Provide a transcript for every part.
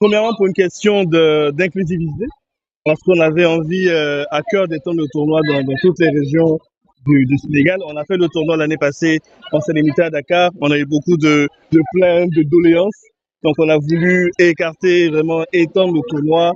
Premièrement, pour une question d'inclusivité, parce qu'on avait envie à cœur d'étendre le tournoi dans toutes les régions du Sénégal. On a fait le tournoi l'année passée, on s'est limité à Dakar. On a eu beaucoup de plaintes, de doléances. Donc on a voulu écarter, vraiment étendre le tournoi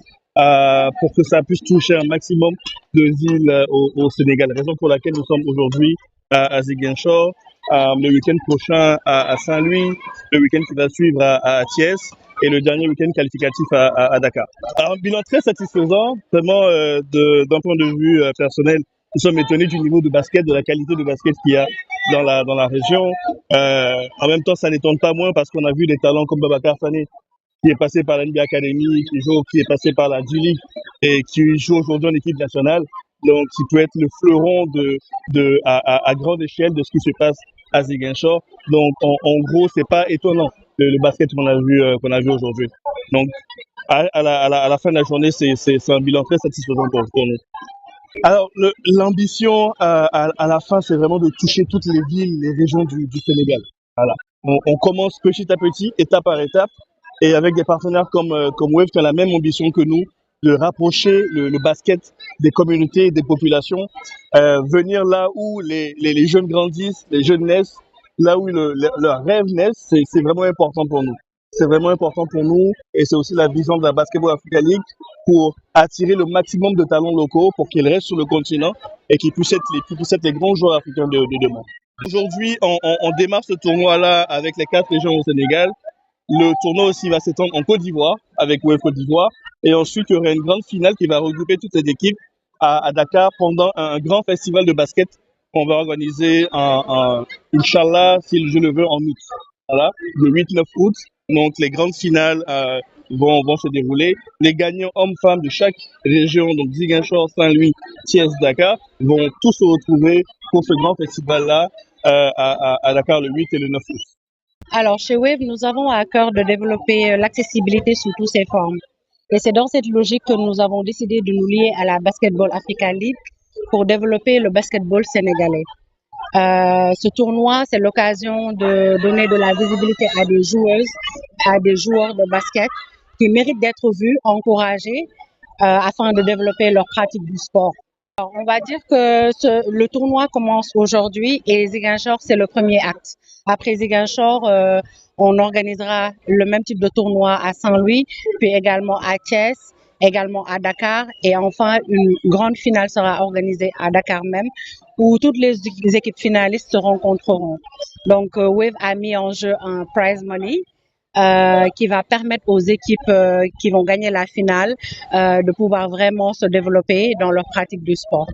pour que ça puisse toucher un maximum de villes au Sénégal. Raison pour laquelle nous sommes aujourd'hui à Ziguinchor, le week-end prochain à Saint-Louis, le week-end qui va suivre à Thiès et le dernier week-end qualificatif à Dakar. Alors, un bilan très satisfaisant, vraiment d'un point de vue personnel. Nous sommes étonnés du niveau de basket, de la qualité de basket qu'il y a dans la région. En même temps, ça n'étonne pas moins parce qu'on a vu des talents comme Babacar Sané, qui est passé par l'NBA Academy, qui est passé par la G-League et qui joue aujourd'hui en équipe nationale. Donc, qui peut être le fleuron à grande échelle de ce qui se passe à Ziguinchor. Donc, en gros, c'est pas étonnant le basket qu'on a vu aujourd'hui. Donc, à la fin de la journée, c'est un bilan très satisfaisant pour nous. Alors, l'ambition à la fin, c'est vraiment de toucher toutes les villes, les régions du Sénégal. Voilà. On commence petit à petit, étape par étape, et avec des partenaires comme Wave qui ont la même ambition que nous, de rapprocher le basket des communautés, des populations, venir là où les jeunes grandissent, les jeunes naissent, là où leurs rêves naissent, c'est vraiment important pour nous. C'est vraiment important pour nous et c'est aussi la vision de la Basketball Africa League pour attirer le maximum de talents locaux pour qu'ils restent sur le continent et qu'ils puissent être les grands joueurs africains de demain. Aujourd'hui, on démarre ce tournoi-là avec les 4 régions au Sénégal. Le tournoi aussi va s'étendre en Côte d'Ivoire avec Wave Côte d'Ivoire. Et ensuite, il y aura une grande finale qui va regrouper toutes les équipes à Dakar pendant un grand festival de basket qu'on va organiser Inch'Allah, si je le veux, en août. Voilà, le 8-9 août. Donc, les grandes finales vont se dérouler. Les gagnants hommes-femmes de chaque région, donc Ziguinchor, Saint-Louis, Thiès, Dakar, vont tous se retrouver pour ce grand festival-là à Dakar le 8 et le 9 août. Alors, chez Wave, nous avons à cœur de développer l'accessibilité sous toutes ses formes. Et c'est dans cette logique que nous avons décidé de nous lier à la Basketball Africa League pour développer le basketball sénégalais. Ce tournoi, c'est l'occasion de donner de la visibilité à des joueuses, à des joueurs de basket qui méritent d'être vus, encouragés, afin de développer leur pratique du sport. Alors, on va dire que le tournoi commence aujourd'hui et Ziguinchor, c'est le premier acte. Après Ziguinchor, on organisera le même type de tournoi à Saint-Louis, puis également à Thiès, également à Dakar. Et enfin, une grande finale sera organisée à Dakar même, où toutes les équipes finalistes se rencontreront. Donc, Wave a mis en jeu un prize money qui va permettre aux équipes qui vont gagner la finale de pouvoir vraiment se développer dans leur pratique du sport.